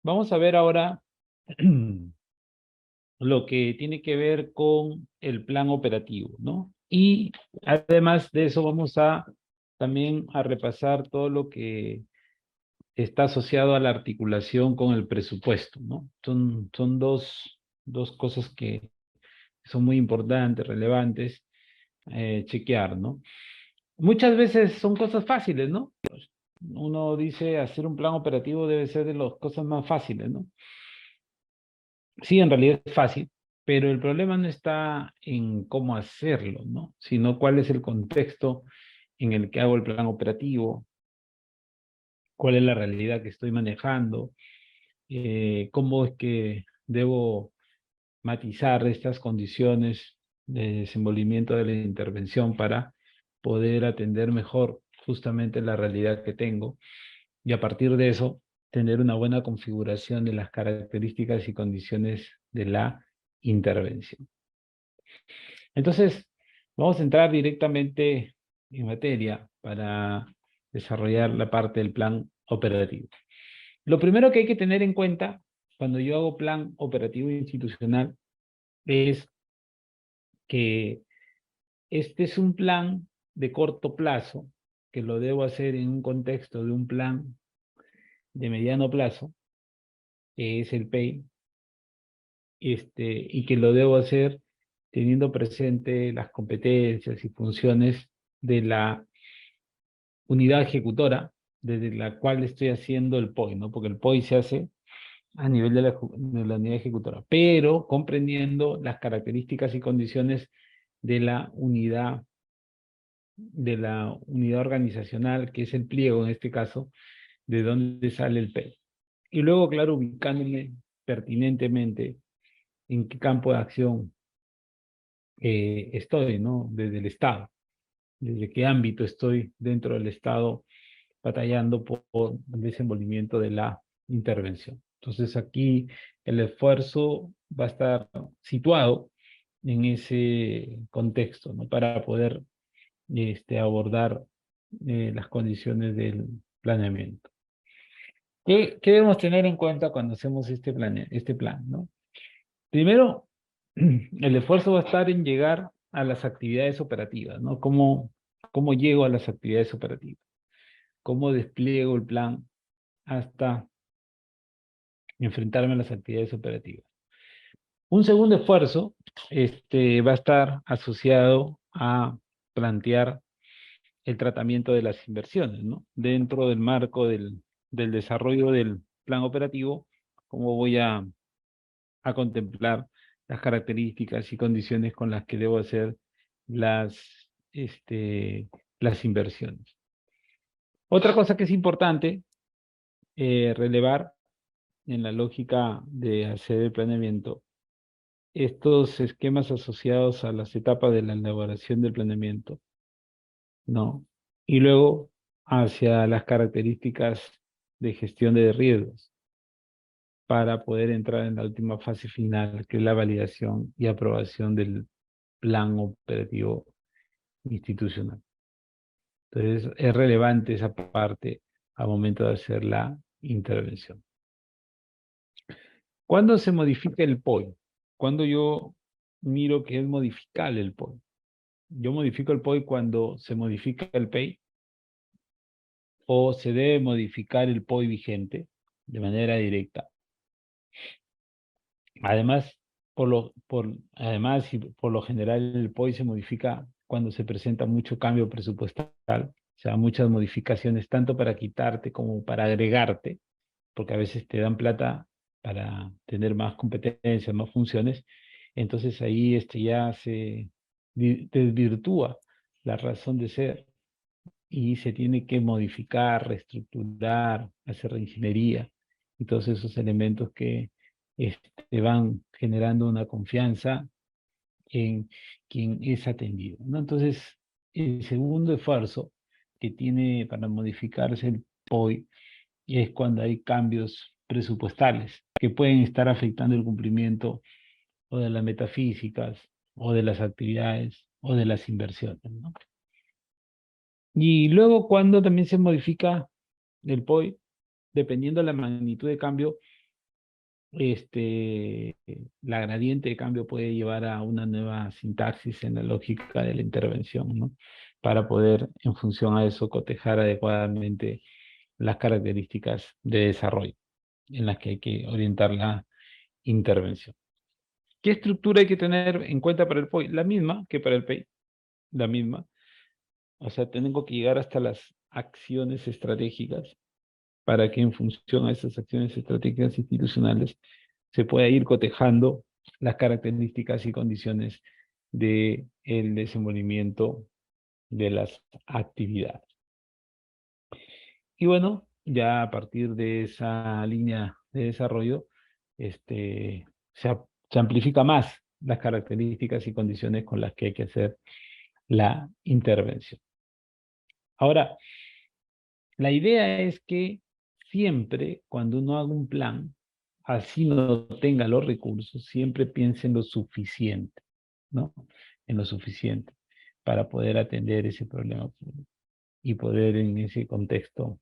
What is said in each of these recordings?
Vamos a ver ahora lo que tiene que ver con el plan operativo, ¿no? Y además de eso vamos a también a repasar todo lo que está asociado a la articulación con el presupuesto, ¿no? Son dos cosas que son muy importantes, relevantes, chequear, ¿no? Muchas veces son cosas fáciles, ¿no? Uno dice hacer un plan operativo debe ser de las cosas más fáciles, ¿no? Sí, en realidad es fácil, pero el problema no está en cómo hacerlo, ¿no? Sino cuál es el contexto en el que hago el plan operativo, cuál es la realidad que estoy manejando, cómo es que debo matizar estas condiciones de desenvolvimiento de la intervención para poder atender mejor justamente la realidad que tengo y a partir de eso tener una buena configuración de las características y condiciones de la intervención. Entonces, vamos a entrar directamente en materia para desarrollar la parte del plan operativo. Lo primero que hay que tener en cuenta cuando yo hago plan operativo institucional es que este es un plan de corto plazo, que lo debo hacer en un contexto de un plan de mediano plazo, que es el PEI, y que lo debo hacer teniendo presente las competencias y funciones de la unidad ejecutora desde la cual estoy haciendo el POI, ¿no? Porque el POI se hace a nivel de la unidad ejecutora, pero comprendiendo las características y condiciones de de la unidad organizacional, que es el pliego en este caso, de dónde sale el PEI. Y luego, claro, ubicándome pertinentemente en qué campo de acción estoy, ¿no? Desde el Estado, desde qué ámbito estoy dentro del Estado batallando por el desenvolvimiento de la intervención. Entonces aquí el esfuerzo va a estar situado en ese contexto, ¿no? Para poder abordar las condiciones del planeamiento. ¿Qué debemos tener en cuenta cuando hacemos este plan, ¿no? Primero, el esfuerzo va a estar en llegar a las actividades operativas, ¿no? ¿Cómo llego a las actividades operativas? ¿Cómo despliego el plan hasta enfrentarme a las actividades operativas? Un segundo esfuerzo va a estar asociado a plantear el tratamiento de las inversiones, ¿no? Dentro del marco del desarrollo del plan operativo, cómo voy a contemplar las características y condiciones con las que debo hacer las inversiones. Otra cosa que es importante relevar en la lógica de hacer el planeamiento, estos esquemas asociados a las etapas de la elaboración del planeamiento, ¿no? Y luego hacia las características de gestión de riesgos para poder entrar en la última fase final, que es la validación y aprobación del plan operativo institucional. Entonces, es relevante esa parte al momento de hacer la intervención. ¿Cuándo se modifica el POI? Cuando yo miro que es modificable el POI. Yo modifico el POI cuando se modifica el PEI o se debe modificar el POI vigente de manera directa. Además, además y por lo general el POI se modifica cuando se presenta mucho cambio presupuestal, o sea, muchas modificaciones, tanto para quitarte como para agregarte, porque a veces te dan plata para tener más competencias, más funciones, entonces ahí ya se desvirtúa la razón de ser y se tiene que modificar, reestructurar, hacer reingeniería y todos esos elementos que van generando una confianza en quien es atendido, ¿no? Entonces, el segundo esfuerzo que tiene para modificarse el POI es cuando hay cambios presupuestales que pueden estar afectando el cumplimiento o de las metafísicas o de las actividades o de las inversiones, ¿no? Y luego cuando también se modifica el POI, dependiendo de la magnitud de cambio, la gradiente de cambio puede llevar a una nueva sintaxis en la lógica de la intervención, ¿no? Para poder, en función a eso, cotejar adecuadamente las características de desarrollo en las que hay que orientar la intervención. ¿Qué estructura hay que tener en cuenta para el POI? La misma que para el PEI, la misma. O sea, tengo que llegar hasta las acciones estratégicas para que en función a esas acciones estratégicas institucionales se pueda ir cotejando las características y condiciones del desenvolvimiento de las actividades. Y bueno, ya a partir de esa línea de desarrollo, se amplifica más las características y condiciones con las que hay que hacer la intervención. Ahora, la idea es que siempre cuando uno haga un plan, así no tenga los recursos, siempre piense en lo suficiente, ¿no? En lo suficiente para poder atender ese problema y poder en ese contexto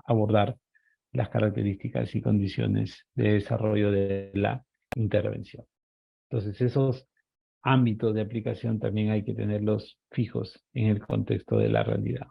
abordar las características y condiciones de desarrollo de la intervención. Entonces, esos ámbitos de aplicación también hay que tenerlos fijos en el contexto de la realidad.